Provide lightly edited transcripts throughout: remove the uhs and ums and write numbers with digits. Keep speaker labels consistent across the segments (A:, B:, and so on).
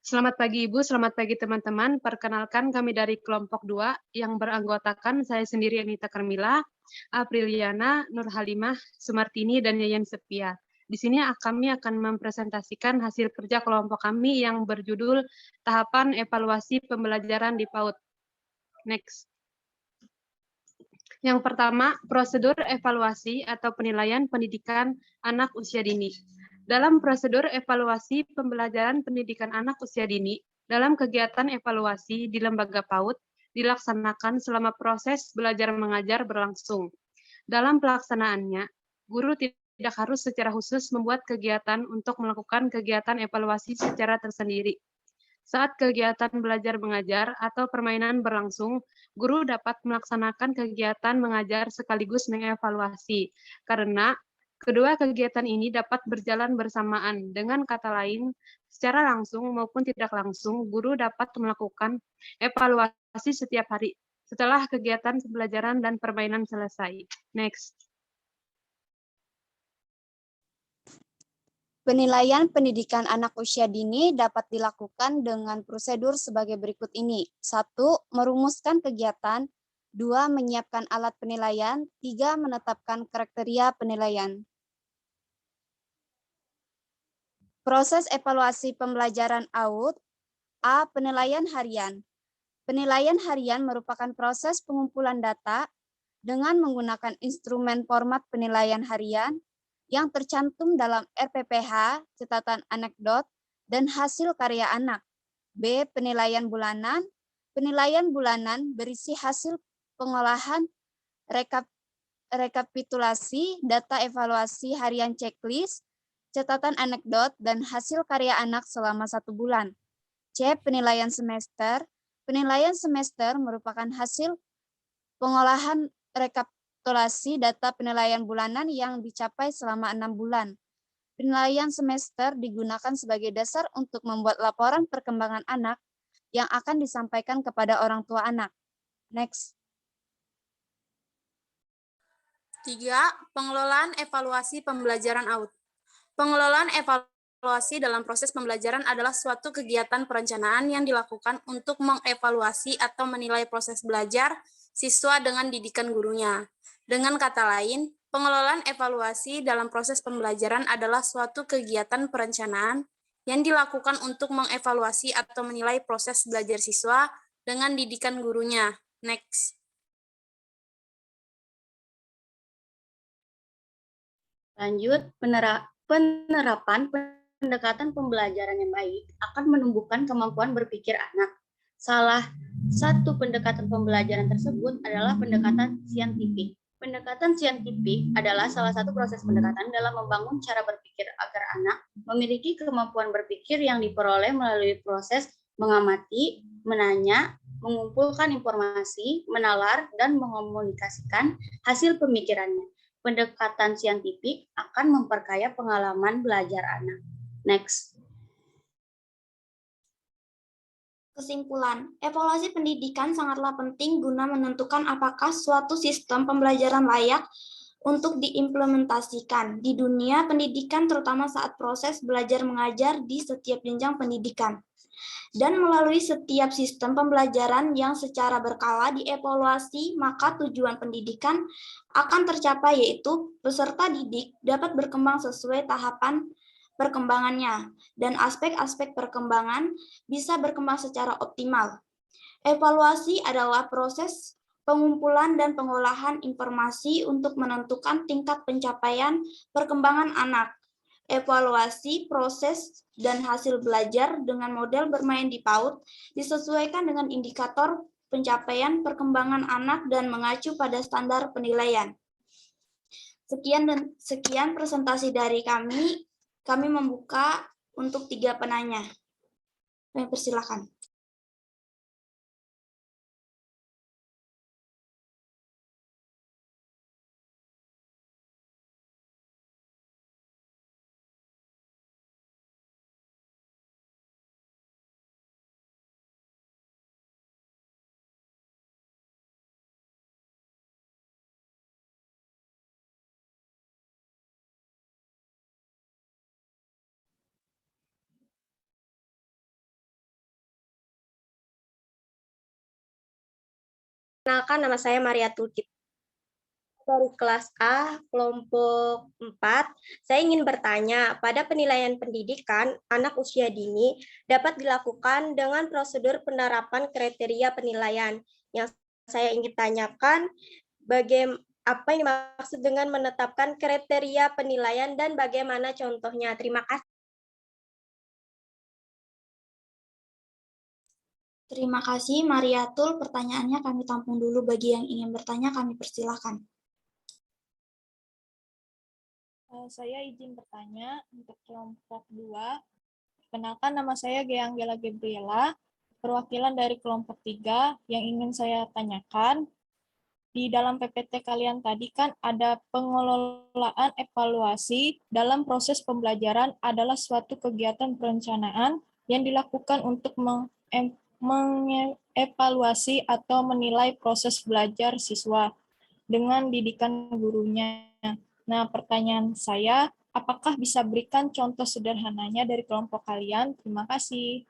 A: Selamat pagi Ibu, selamat pagi teman-teman. Perkenalkan kami dari kelompok 2 yang beranggotakan saya sendiri Anita Carmila, Apriliana, Nur Halimah, Sumartini, dan Yayan Sepia. Di sini kami akan mempresentasikan hasil kerja kelompok kami yang berjudul Tahapan Evaluasi Pembelajaran di PAUD. Next. Yang pertama, prosedur evaluasi atau penilaian pendidikan anak usia dini. Dalam prosedur evaluasi pembelajaran pendidikan anak usia dini, dalam kegiatan evaluasi di lembaga PAUD dilaksanakan selama proses belajar mengajar berlangsung. Dalam pelaksanaannya, guru tidak harus secara khusus membuat kegiatan untuk melakukan kegiatan evaluasi secara tersendiri. Saat kegiatan belajar mengajar atau permainan berlangsung, guru dapat melaksanakan kegiatan mengajar sekaligus mengevaluasi, karena kedua kegiatan ini dapat berjalan bersamaan. Dengan kata lain, secara langsung maupun tidak langsung, guru dapat melakukan evaluasi setiap hari setelah kegiatan pembelajaran dan permainan selesai. Next.
B: Penilaian pendidikan anak usia dini dapat dilakukan dengan prosedur sebagai berikut ini. 1. Merumuskan kegiatan. 2. Menyiapkan alat penilaian. 3. Menetapkan kriteria penilaian. Proses evaluasi pembelajaran AUD. A. Penilaian harian. Penilaian harian merupakan proses pengumpulan data dengan menggunakan instrumen format penilaian harian yang tercantum dalam RPPH, catatan anekdot, dan hasil karya anak. B. Penilaian bulanan. Penilaian bulanan berisi hasil pengolahan rekapitulasi data evaluasi harian checklist, catatan anekdot, dan hasil karya anak selama 1 bulan. C. Penilaian semester. Penilaian semester merupakan hasil pengolahan rekapitulasi data penilaian bulanan yang dicapai selama 6 bulan. Penilaian semester digunakan sebagai dasar untuk membuat laporan perkembangan anak yang akan disampaikan kepada orang tua anak. Next.
C: 3. Pengelolaan evaluasi pembelajaran AUD. Pengelolaan evaluasi dalam proses pembelajaran adalah suatu kegiatan perencanaan yang dilakukan untuk mengevaluasi atau menilai proses belajar siswa dengan didikan gurunya. Dengan kata lain, pengelolaan evaluasi dalam proses pembelajaran adalah suatu kegiatan perencanaan yang dilakukan untuk mengevaluasi atau menilai proses belajar siswa dengan didikan gurunya. Next.
D: Lanjut, penerapan pendekatan pembelajaran yang baik akan menumbuhkan kemampuan berpikir anak. Salah satu pendekatan pembelajaran tersebut adalah pendekatan saintifik. Pendekatan saintifik adalah salah satu proses pendekatan dalam membangun cara berpikir agar anak memiliki kemampuan berpikir yang diperoleh melalui proses mengamati, menanya, mengumpulkan informasi, menalar, dan mengomunikasikan hasil pemikirannya. Pendekatan saintifik akan memperkaya pengalaman belajar anak. Next.
E: Kesimpulan, evaluasi pendidikan sangatlah penting guna menentukan apakah suatu sistem pembelajaran layak untuk diimplementasikan di dunia pendidikan, terutama saat proses belajar mengajar di setiap jenjang pendidikan. Dan melalui setiap sistem pembelajaran yang secara berkala dievaluasi, maka tujuan pendidikan akan tercapai, yaitu peserta didik dapat berkembang sesuai tahapan perkembangannya, dan aspek-aspek perkembangan bisa berkembang secara optimal. Evaluasi adalah proses pengumpulan dan pengolahan informasi untuk menentukan tingkat pencapaian perkembangan anak. Evaluasi, proses, dan hasil belajar dengan model bermain di PAUD disesuaikan dengan indikator pencapaian perkembangan anak dan mengacu pada standar penilaian. Sekian presentasi dari kami. Kami membuka untuk 3 penanya. Kami persilakan.
F: Perkenalkan, nama saya Maria Tulkip. Dari kelas A, kelompok 4, saya ingin bertanya, pada penilaian pendidikan, anak usia dini dapat dilakukan dengan prosedur penerapan kriteria penilaian. Yang saya ingin tanyakan, apa yang dimaksud dengan menetapkan kriteria penilaian dan bagaimana contohnya? Terima kasih.
E: Terima kasih, Mariatul. Pertanyaannya kami tampung dulu. Bagi yang ingin bertanya, kami persilahkan.
G: Saya izin bertanya untuk kelompok 2. Perkenalkan, nama saya Gea Anggela Gabriela, perwakilan dari kelompok 3. Yang ingin saya tanyakan, di dalam PPT kalian tadi kan ada pengelolaan evaluasi dalam proses pembelajaran adalah suatu kegiatan perencanaan yang dilakukan untuk mengevaluasi atau menilai proses belajar siswa dengan didikan gurunya. Nah, pertanyaan saya, apakah bisa berikan contoh sederhananya dari kelompok kalian? Terima kasih.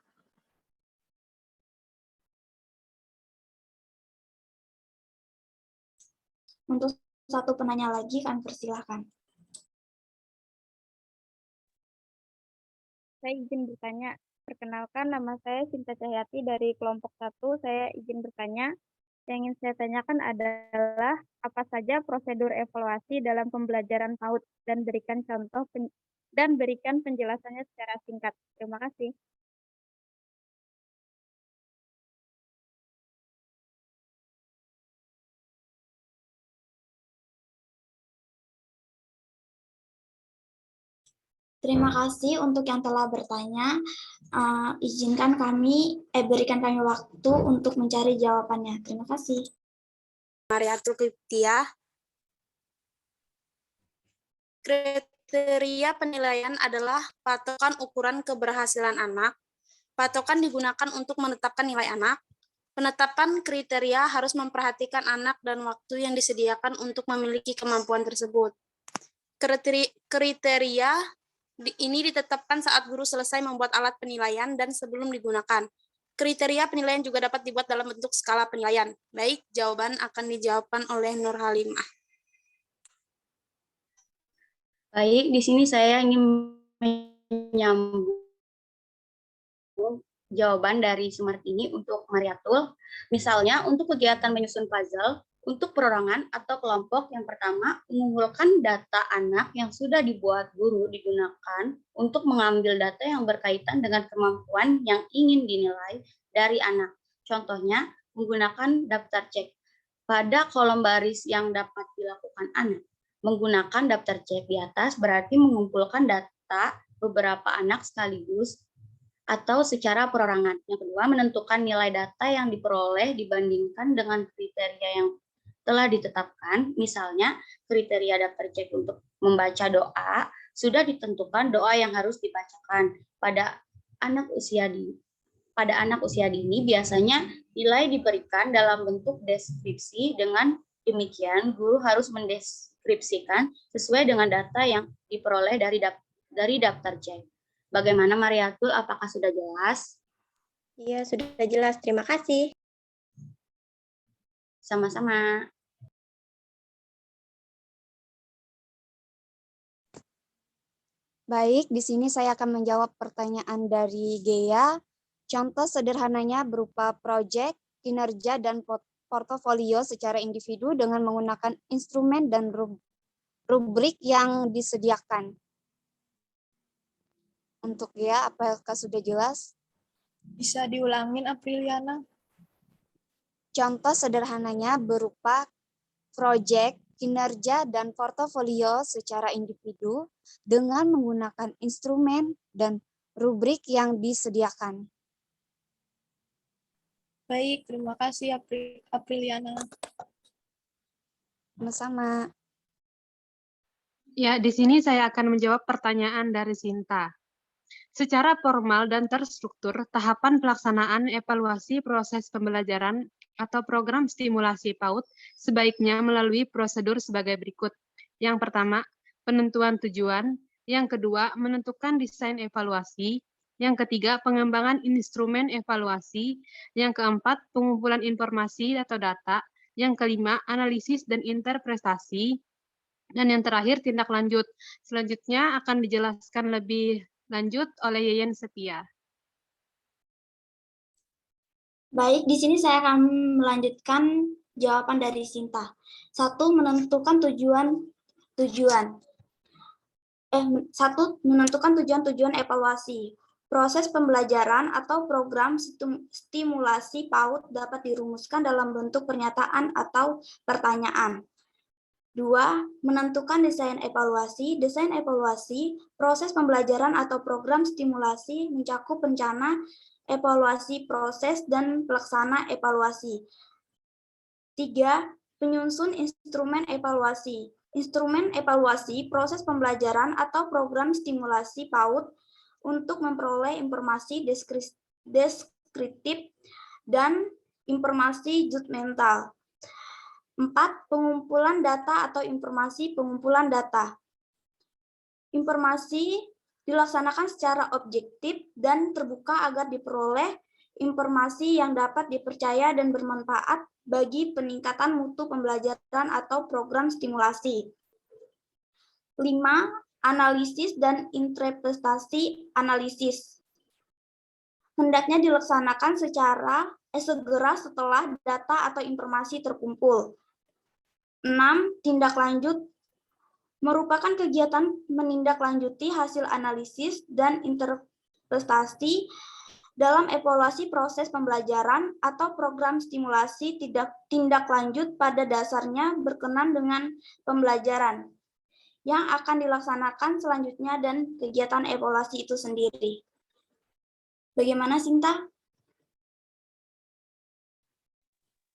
E: Untuk satu penanya lagi, kami persilahkan.
H: Saya izin bertanya. Perkenalkan, nama saya Sinta Cahyati dari kelompok 1. Saya izin bertanya. Yang ingin saya tanyakan adalah apa saja prosedur evaluasi dalam pembelajaran PAUD dan berikan contoh dan berikan penjelasannya secara singkat. Terima kasih.
E: Terima kasih untuk yang telah bertanya. Berikan kami waktu untuk mencari jawabannya. Terima kasih.
C: Mariatul Kiptiah. Kriteria penilaian adalah patokan ukuran keberhasilan anak. Patokan digunakan untuk menetapkan nilai anak. Penetapan kriteria harus memperhatikan anak dan waktu yang disediakan untuk memiliki kemampuan tersebut. Kriteria ini ditetapkan saat guru selesai membuat alat penilaian dan sebelum digunakan. Kriteria penilaian juga dapat dibuat dalam bentuk skala penilaian. Baik, jawaban akan dijawabkan oleh Nur Halimah.
D: Baik, di sini saya ingin menyambung jawaban dari Sumartini untuk Mariatul. Misalnya, untuk kegiatan menyusun puzzle, untuk perorangan atau kelompok yang pertama, mengumpulkan data anak yang sudah dibuat guru digunakan untuk mengambil data yang berkaitan dengan kemampuan yang ingin dinilai dari anak. Contohnya, menggunakan daftar cek. Pada kolom baris yang dapat dilakukan anak, menggunakan daftar cek di atas berarti mengumpulkan data beberapa anak sekaligus atau secara perorangan. Yang kedua, menentukan nilai data yang diperoleh dibandingkan dengan kriteria yang telah ditetapkan. Misalnya, kriteria daftar cek untuk membaca doa sudah ditentukan doa yang harus dibacakan pada anak usia dini. Pada anak usia dini biasanya nilai diberikan dalam bentuk deskripsi. Dengan demikian, guru harus mendeskripsikan sesuai dengan data yang diperoleh dari daftar cek. Bagaimana Mariatul, apakah sudah jelas?
F: Iya, sudah jelas. Terima kasih.
D: Sama-sama.
B: Baik, di sini saya akan menjawab pertanyaan dari Gea. Contoh sederhananya berupa proyek, kinerja, dan portofolio secara individu dengan menggunakan instrumen dan rubrik yang disediakan. Untuk Gea, apakah sudah jelas?
G: Bisa diulangin, Apriliana?
B: Contoh sederhananya berupa proyek, kinerja, dan portofolio secara individu dengan menggunakan instrumen dan rubrik yang disediakan.
G: Baik, terima kasih Apriliana.
B: Sama-sama.
A: Ya, di sini saya akan menjawab pertanyaan dari Sinta. Secara formal dan terstruktur, tahapan pelaksanaan evaluasi proses pembelajaran atau program stimulasi PAUD sebaiknya melalui prosedur sebagai berikut. Yang pertama, penentuan tujuan. Yang kedua, menentukan desain evaluasi. Yang ketiga, pengembangan instrumen evaluasi. Yang keempat, pengumpulan informasi atau data. Yang kelima, analisis dan interpretasi. Dan yang terakhir, tindak lanjut. Selanjutnya akan dijelaskan lebih lanjut oleh Yeyen Setia.
E: Baik, di sini saya akan melanjutkan jawaban dari Sinta. 1. Menentukan tujuan evaluasi. Proses pembelajaran atau program stimulasi PAUD dapat dirumuskan dalam bentuk pernyataan atau pertanyaan. 2. Menentukan desain evaluasi. Desain evaluasi, proses pembelajaran atau program stimulasi mencakup rencana, evaluasi, proses, dan pelaksana evaluasi. 3. Penyusun instrumen evaluasi. Instrumen evaluasi, proses pembelajaran atau program stimulasi PAUD untuk memperoleh informasi deskriptif dan informasi judgmental. 4. Pengumpulan data atau informasi pengumpulan data. Informasi dilaksanakan secara objektif dan terbuka agar diperoleh informasi yang dapat dipercaya dan bermanfaat bagi peningkatan mutu pembelajaran atau program stimulasi. 5. Analisis dan interpretasi analisis. Hendaknya dilaksanakan segera setelah data atau informasi terkumpul. 6. Tindak lanjut merupakan kegiatan menindaklanjuti hasil analisis dan interpretasi dalam evaluasi proses pembelajaran atau program stimulasi. Tindak lanjut pada dasarnya berkenan dengan pembelajaran yang akan dilaksanakan selanjutnya dan kegiatan evaluasi itu sendiri. Bagaimana, Sinta?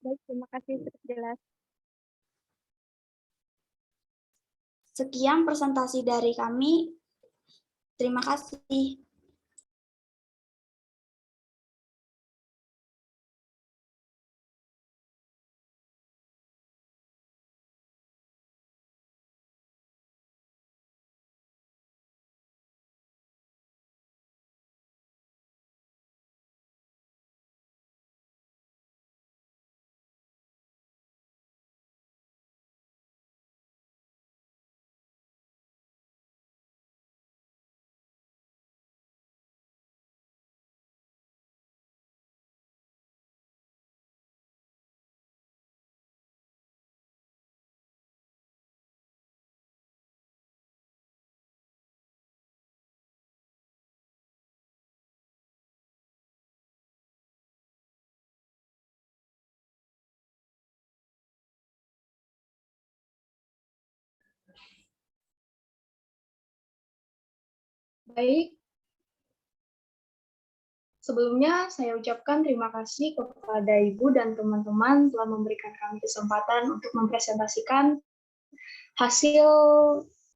H: Baik, terima kasih sudah jelas.
E: Sekian presentasi dari kami. Terima kasih.
I: Baik, sebelumnya saya ucapkan terima kasih kepada Ibu dan teman-teman telah memberikan kami kesempatan untuk mempresentasikan hasil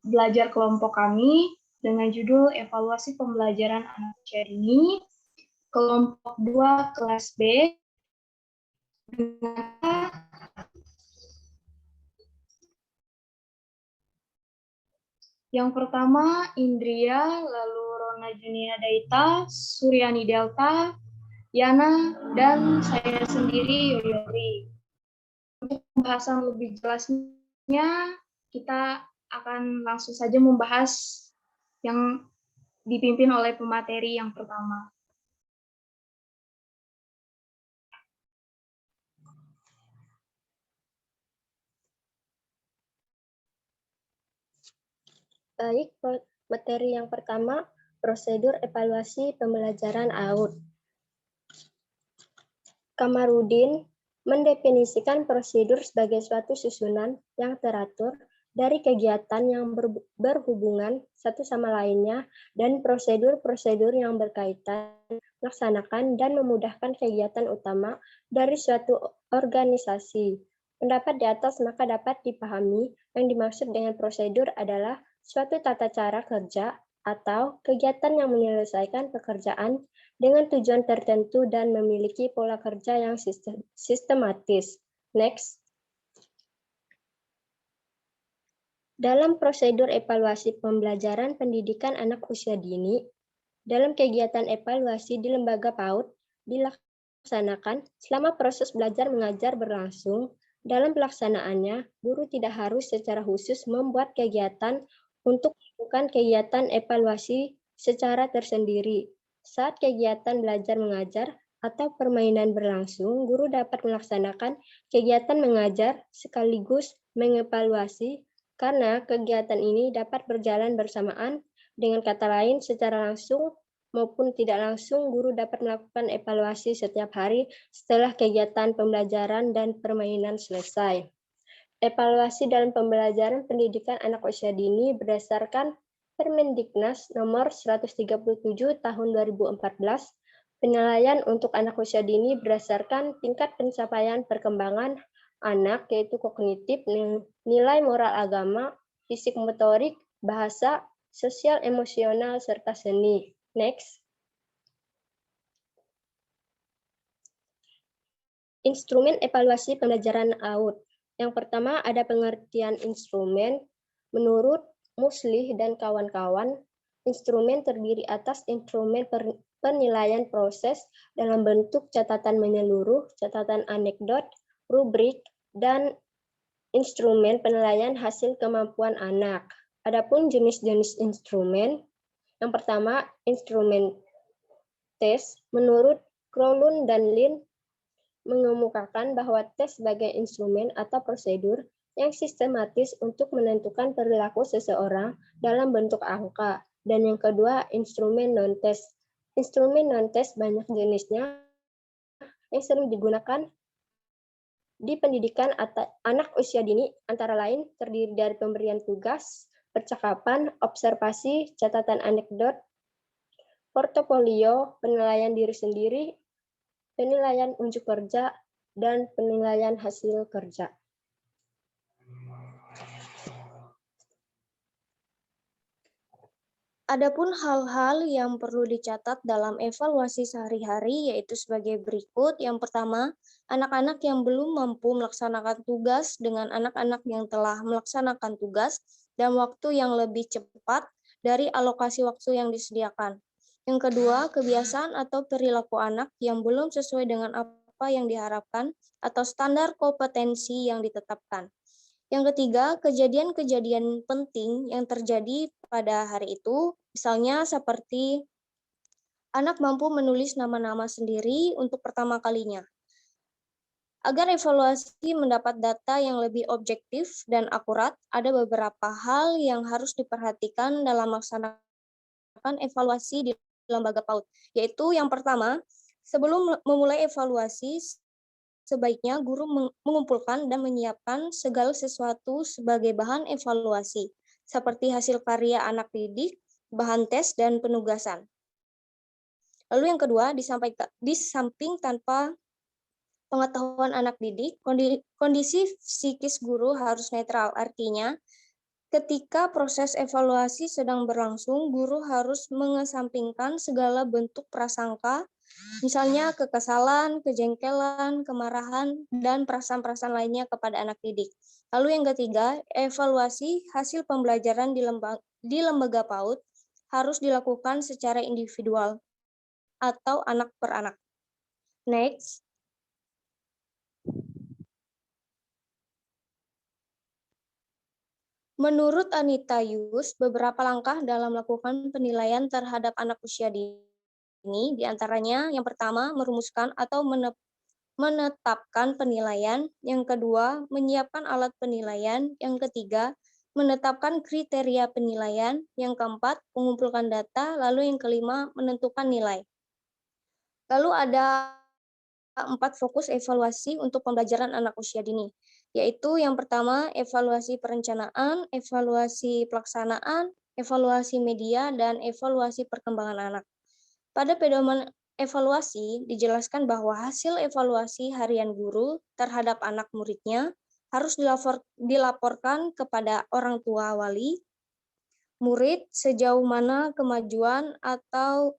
I: belajar kelompok kami dengan judul Evaluasi Pembelajaran Anak Usia Dini, kelompok 2 kelas B. Yang pertama, Indria, lalu Rona Junia Daita, Suryani Delta, Yana, dan saya sendiri, Yoyori. Untuk pembahasan lebih jelasnya, kita akan langsung saja membahas yang dipimpin oleh pemateri yang pertama.
F: Baik, materi yang pertama, prosedur evaluasi pembelajaran AUD. Kamarudin mendefinisikan prosedur sebagai suatu susunan yang teratur dari kegiatan yang berhubungan satu sama lainnya dan prosedur-prosedur yang berkaitan, melaksanakan dan memudahkan kegiatan utama dari suatu organisasi. Pendapat di atas maka dapat dipahami yang dimaksud dengan prosedur adalah suatu tata cara kerja atau kegiatan yang menyelesaikan pekerjaan dengan tujuan tertentu dan memiliki pola kerja yang sistematis. Next. Dalam prosedur evaluasi pembelajaran pendidikan anak usia dini, dalam kegiatan evaluasi di lembaga PAUD dilaksanakan selama proses belajar mengajar berlangsung Dalam pelaksanaannya, guru tidak harus secara khusus membuat kegiatan untuk melakukan kegiatan evaluasi secara tersendiri. Saat kegiatan belajar mengajar atau permainan berlangsung, guru dapat melaksanakan kegiatan mengajar sekaligus mengevaluasi karena kegiatan ini dapat berjalan bersamaan. Dengan kata lain, secara langsung maupun tidak langsung, guru dapat melakukan evaluasi setiap hari setelah kegiatan pembelajaran dan permainan selesai. Evaluasi dalam pembelajaran pendidikan anak usia dini berdasarkan Permendiknas nomor 137 tahun 2014, penilaian untuk anak usia dini berdasarkan tingkat pencapaian perkembangan anak, yaitu kognitif, nilai moral agama, fisik motorik, bahasa, sosial emosional, serta seni. Next. Instrumen evaluasi pembelajaran AUD. Yang pertama ada pengertian instrumen. Menurut Muslih dan kawan-kawan, instrumen terdiri atas instrumen penilaian proses dalam bentuk catatan menyeluruh, catatan anekdot, rubrik, dan instrumen penilaian hasil kemampuan anak. Adapun jenis-jenis instrumen, yang pertama instrumen tes. Menurut Krolund dan Lin mengemukakan bahwa tes sebagai instrumen atau prosedur yang sistematis untuk menentukan perilaku seseorang dalam bentuk angka. Dan yang kedua, instrumen non-tes. Instrumen non-tes banyak jenisnya yang sering digunakan di pendidikan anak usia dini, antara lain terdiri dari pemberian tugas, percakapan, observasi, catatan anekdot, portofolio, penilaian diri sendiri, penilaian unjuk kerja, dan penilaian hasil kerja. Adapun hal-hal yang perlu dicatat dalam evaluasi sehari-hari yaitu sebagai berikut. Yang pertama, anak-anak yang belum mampu melaksanakan tugas dengan anak-anak yang telah melaksanakan tugas dalam waktu yang lebih cepat dari alokasi waktu yang disediakan. Yang kedua, kebiasaan atau perilaku anak yang belum sesuai dengan apa yang diharapkan atau standar kompetensi yang ditetapkan. Yang ketiga, kejadian-kejadian penting yang terjadi pada hari itu, misalnya seperti anak mampu menulis nama-nama sendiri untuk pertama kalinya. Agar evaluasi mendapat data yang lebih objektif dan akurat, ada beberapa hal yang harus diperhatikan dalam melaksanakan evaluasi di lembaga PAUD, yaitu yang pertama, sebelum memulai evaluasi, sebaiknya guru mengumpulkan dan menyiapkan segala sesuatu sebagai bahan evaluasi, seperti hasil karya anak didik, bahan tes, dan penugasan. Lalu yang kedua, di samping tanpa pengetahuan anak didik, kondisi psikis guru harus netral. Artinya, ketika proses evaluasi sedang berlangsung, guru harus mengesampingkan segala bentuk prasangka, misalnya kekesalan, kejengkelan, kemarahan, dan perasaan-perasaan lainnya kepada anak didik. Lalu yang ketiga, evaluasi hasil pembelajaran di lembaga PAUD harus dilakukan secara individual atau anak per anak. Next. Menurut Anita Yus, beberapa langkah dalam melakukan penilaian terhadap anak usia dini, diantaranya yang pertama merumuskan atau menetapkan penilaian, yang kedua menyiapkan alat penilaian, yang ketiga menetapkan kriteria penilaian, yang keempat mengumpulkan data, lalu yang kelima menentukan nilai. Lalu ada 4 fokus evaluasi untuk pembelajaran anak usia dini, yaitu yang pertama evaluasi perencanaan, evaluasi pelaksanaan, evaluasi media, dan evaluasi perkembangan anak. Pada pedoman evaluasi dijelaskan bahwa hasil evaluasi harian guru terhadap anak muridnya harus dilaporkan kepada orang tua wali murid sejauh mana kemajuan atau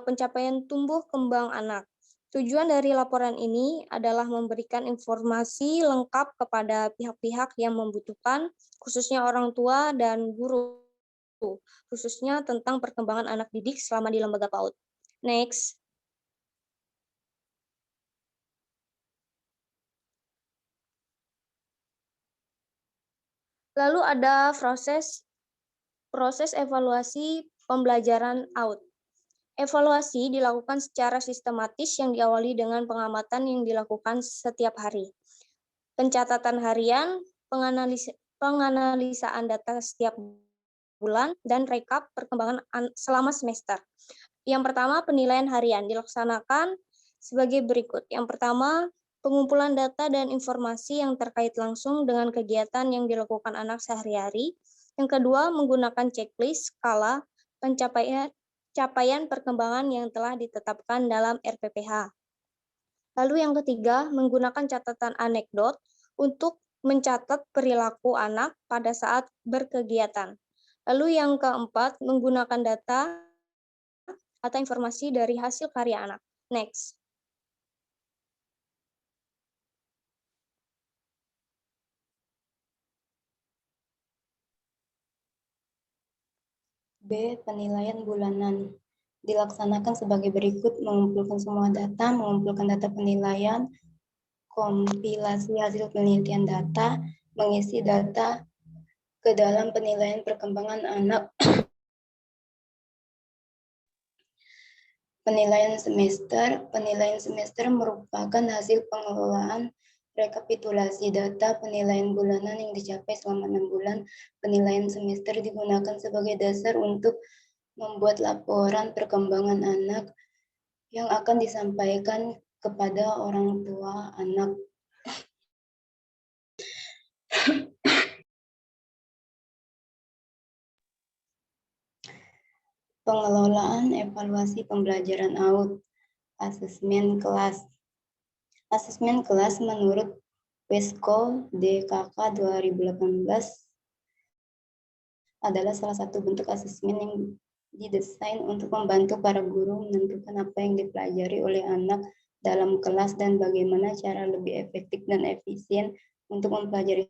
F: pencapaian tumbuh kembang anak. Tujuan dari laporan ini adalah memberikan informasi lengkap kepada pihak-pihak yang membutuhkan, khususnya orang tua dan guru, khususnya tentang perkembangan anak didik selama di lembaga PAUD. Next. Lalu ada proses evaluasi pembelajaran AUT. Evaluasi dilakukan secara sistematis yang diawali dengan pengamatan yang dilakukan setiap hari. Pencatatan harian, penganalisaan data setiap bulan, dan rekap perkembangan selama semester. Yang pertama, penilaian harian dilaksanakan sebagai berikut. Yang pertama, pengumpulan data dan informasi yang terkait langsung dengan kegiatan yang dilakukan anak sehari-hari. Yang kedua, menggunakan checklist skala capaian perkembangan yang telah ditetapkan dalam RPPH. Lalu yang ketiga, menggunakan catatan anekdot untuk mencatat perilaku anak pada saat berkegiatan. Lalu yang keempat, menggunakan data atau informasi dari hasil karya anak. Next.
D: B. Penilaian bulanan. Dilaksanakan sebagai berikut: mengumpulkan semua data, mengumpulkan data penilaian, kompilasi hasil penelitian data, mengisi data ke dalam penilaian perkembangan anak, penilaian semester merupakan hasil pengelolaan rekapitulasi data penilaian bulanan yang dicapai selama 6 bulan. Penilaian semester digunakan sebagai dasar untuk membuat laporan perkembangan anak yang akan disampaikan kepada orang tua anak. Pengelolaan evaluasi pembelajaran AUT, asesmen kelas. Asesmen kelas menurut WESCO DKK 2018 adalah salah satu bentuk asesmen yang didesain untuk membantu para guru menentukan apa yang dipelajari oleh anak dalam kelas dan bagaimana cara lebih efektif dan efisien untuk mempelajari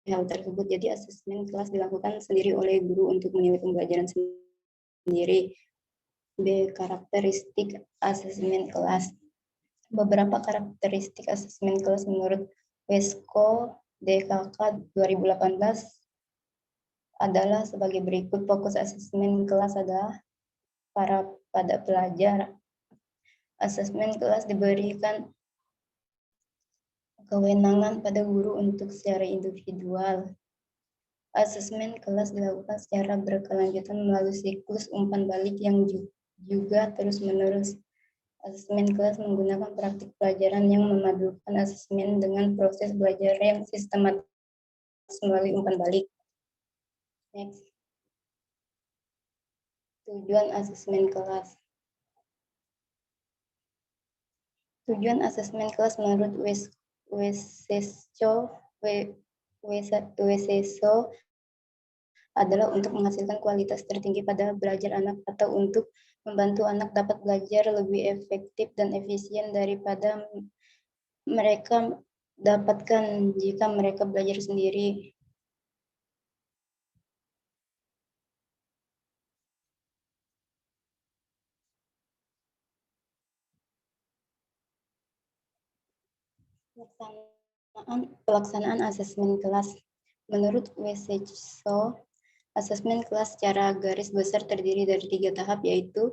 D: hal tersebut. Jadi asesmen kelas dilakukan sendiri oleh guru untuk menilai pembelajaran sendiri. B. Karakteristik asesmen kelas. Beberapa karakteristik asesmen kelas menurut WESCO DKK 2018 adalah sebagai berikut. Fokus asesmen kelas adalah pada pelajar. Asesmen kelas diberikan kewenangan pada guru untuk secara individual. Asesmen kelas dilakukan secara berkelanjutan melalui siklus umpan balik yang juga terus-menerus. Asesmen kelas menggunakan praktik pelajaran yang memadukan asesmen dengan proses belajar yang sistematis melalui umpan balik. Next. Tujuan asesmen kelas. Tujuan asesmen kelas menurut WESCO adalah untuk menghasilkan kualitas tertinggi pada belajar anak atau untuk membantu anak dapat belajar lebih efektif dan efisien daripada mereka dapatkan jika mereka belajar sendiri. Pelaksanaan asesmen kelas. Menurut WESCO, asesmen kelas secara garis besar terdiri dari 3 tahap, yaitu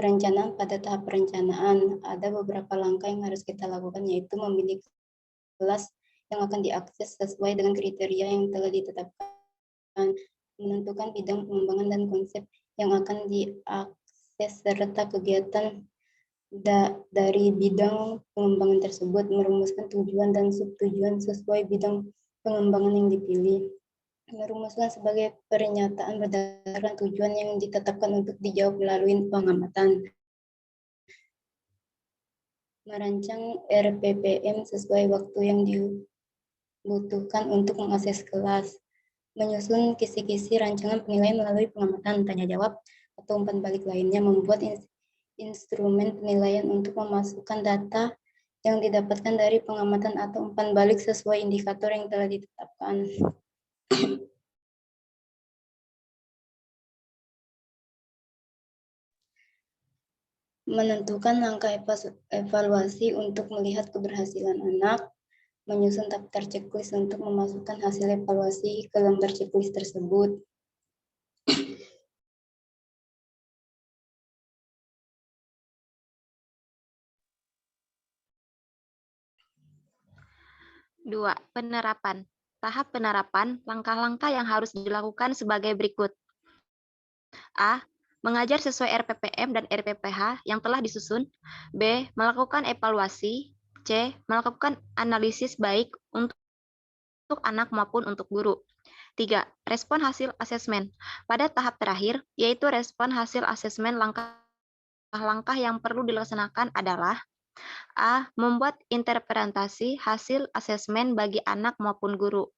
D: perencanaan. Pada tahap perencanaan, ada beberapa langkah yang harus kita lakukan, yaitu memilih kelas yang akan diakses sesuai dengan kriteria yang telah ditetapkan, menentukan bidang pengembangan dan konsep yang akan diakses, serta kegiatan dari bidang pengembangan tersebut, merumuskan tujuan dan subtujuan sesuai bidang pengembangan yang dipilih, merumuskan sebagai pernyataan berdasarkan tujuan yang ditetapkan untuk dijawab melalui pengamatan, merancang RPPM sesuai waktu yang dibutuhkan untuk mengakses kelas, menyusun kisi-kisi rancangan penilaian melalui pengamatan, tanya jawab, atau umpan balik lainnya, membuat instrumen penilaian untuk memasukkan data yang didapatkan dari pengamatan atau umpan balik sesuai indikator yang telah ditetapkan. Menentukan langkah evaluasi untuk melihat keberhasilan anak, menyusun daftar checklist untuk memasukkan hasil evaluasi ke lembar checklist tersebut.
J: Dua, penerapan. Tahap penerapan, langkah-langkah yang harus dilakukan sebagai berikut. A. Mengajar sesuai RPPM dan RPPH yang telah disusun. B. Melakukan evaluasi. C. Melakukan analisis baik untuk anak maupun untuk guru. 3. Respon hasil asesmen. Pada tahap terakhir, yaitu respon hasil asesmen, langkah-langkah yang perlu dilaksanakan adalah A. Membuat interpretasi hasil asesmen bagi anak maupun guru.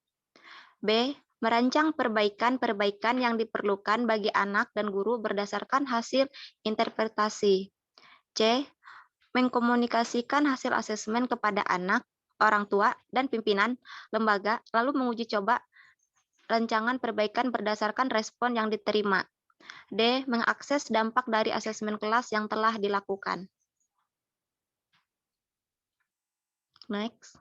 J: B. Merancang perbaikan-perbaikan yang diperlukan bagi anak dan guru berdasarkan hasil interpretasi. C. Mengkomunikasikan hasil asesmen kepada anak, orang tua, dan pimpinan lembaga, lalu menguji coba rancangan perbaikan berdasarkan respon yang diterima. D. Mengakses dampak dari asesmen kelas yang telah dilakukan. Next.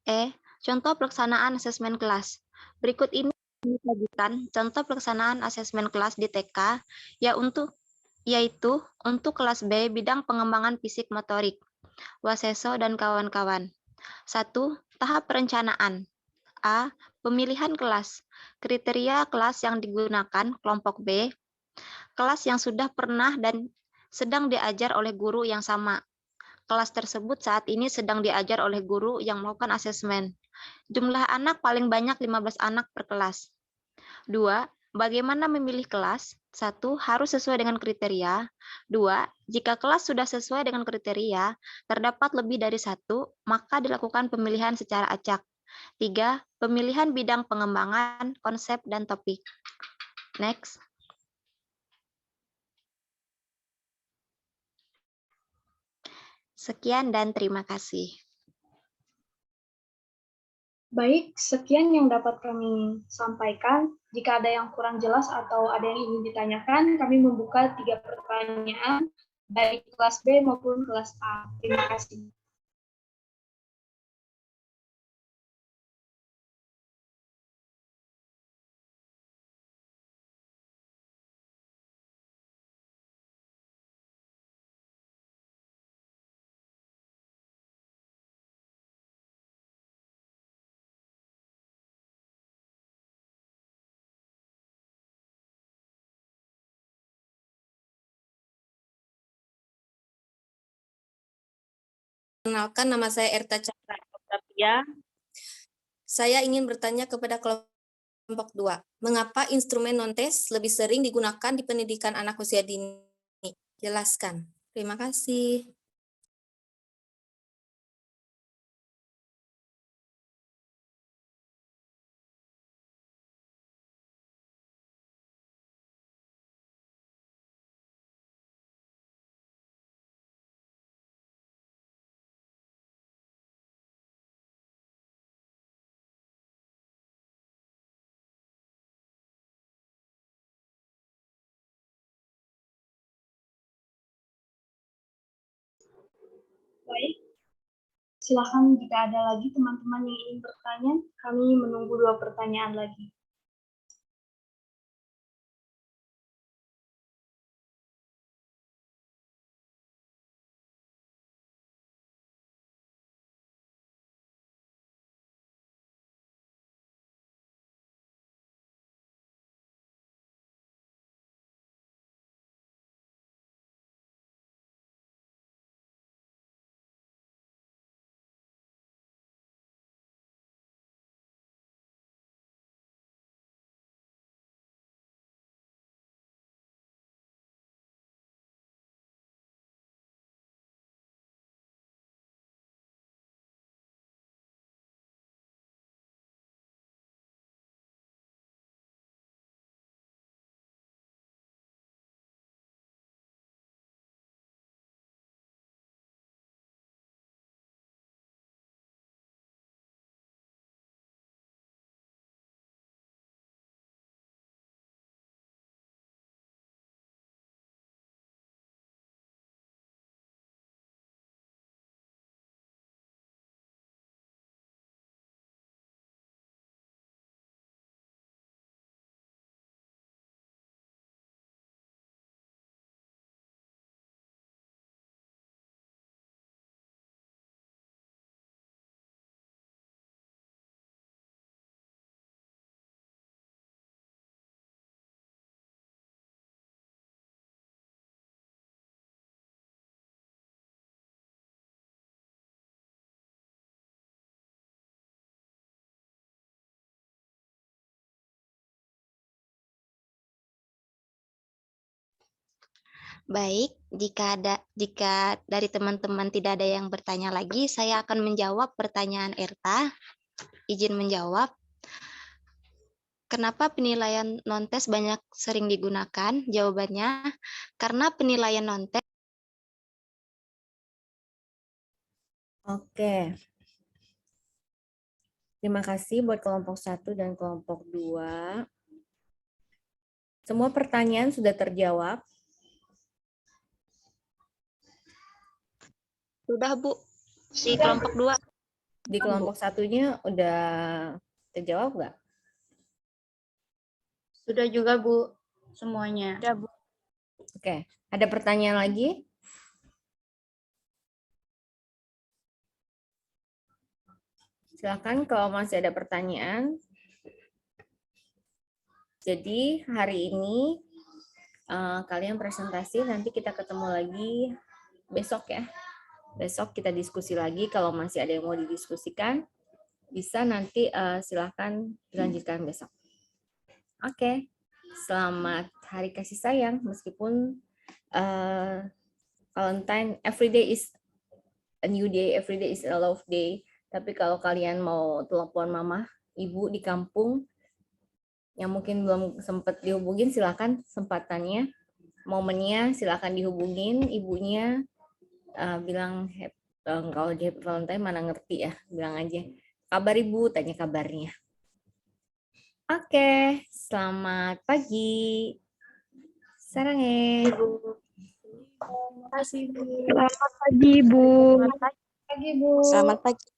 J: E. Contoh pelaksanaan asesmen kelas. Berikut ini disajikan contoh pelaksanaan asesmen kelas di TK, yaitu untuk kelas B bidang pengembangan fisik motorik, Waseso dan kawan-kawan. 1. Tahap perencanaan. A. Pemilihan kelas. Kriteria kelas yang digunakan kelompok B, kelas yang sudah pernah dan sedang diajar oleh guru yang sama. Kelas tersebut saat ini sedang diajar oleh guru yang melakukan asesmen. Jumlah anak paling banyak 15 anak per kelas. 2. Bagaimana memilih kelas? 1. Harus sesuai dengan kriteria. 2. Jika kelas sudah sesuai dengan kriteria, terdapat lebih dari 1, maka dilakukan pemilihan secara acak. 3. Pemilihan bidang pengembangan, konsep, dan topik. Next. Sekian dan terima kasih.
I: Baik, sekian yang dapat kami sampaikan. Jika ada yang kurang jelas atau ada yang ingin ditanyakan, kami membuka 3 pertanyaan, baik kelas B maupun kelas A. Terima kasih.
K: Perkenalkan, nama saya Erta Chandra Praptia. Saya ingin bertanya kepada kelompok 2. Mengapa instrumen non-tes lebih sering digunakan di pendidikan anak usia dini? Jelaskan. Terima kasih.
I: Baik, silakan jika ada lagi teman-teman yang ingin bertanya, kami menunggu 2 pertanyaan lagi.
J: Baik, jika dari teman-teman tidak ada yang bertanya lagi, saya akan menjawab pertanyaan Erta. Izin menjawab. Kenapa penilaian non-tes banyak sering digunakan? Jawabannya, karena penilaian non-tes.
L: Oke. Terima kasih buat kelompok 1 dan kelompok 2. Semua pertanyaan sudah terjawab.
J: Sudah, Bu. Di kelompok 2.
L: Di kelompok satunya udah terjawab nggak?
D: Sudah juga, Bu, semuanya.
H: Sudah, Bu.
L: Oke, ada pertanyaan lagi? Silakan kalau masih ada pertanyaan. Jadi hari ini kalian presentasi, nanti kita ketemu lagi besok ya. Besok kita diskusi lagi, kalau masih ada yang mau didiskusikan, bisa nanti silakan dilanjutkan besok. Oke, selamat Hari Kasih Sayang, meskipun Valentine, every day is a new day, every day is a love day. Tapi kalau kalian mau telepon mama, ibu di kampung, yang mungkin belum sempat dihubungin, silakan sempatannya, momennya silakan dihubungin ibunya, bilang kalau di Happy Valentine mana ngerti ya, bilang aja kabar ibu, tanya kabarnya. Oke, selamat pagi. Sarange.
G: Terima kasih, Bu.
H: Selamat pagi, Bu.
I: Pagi, Bu.
J: Selamat pagi.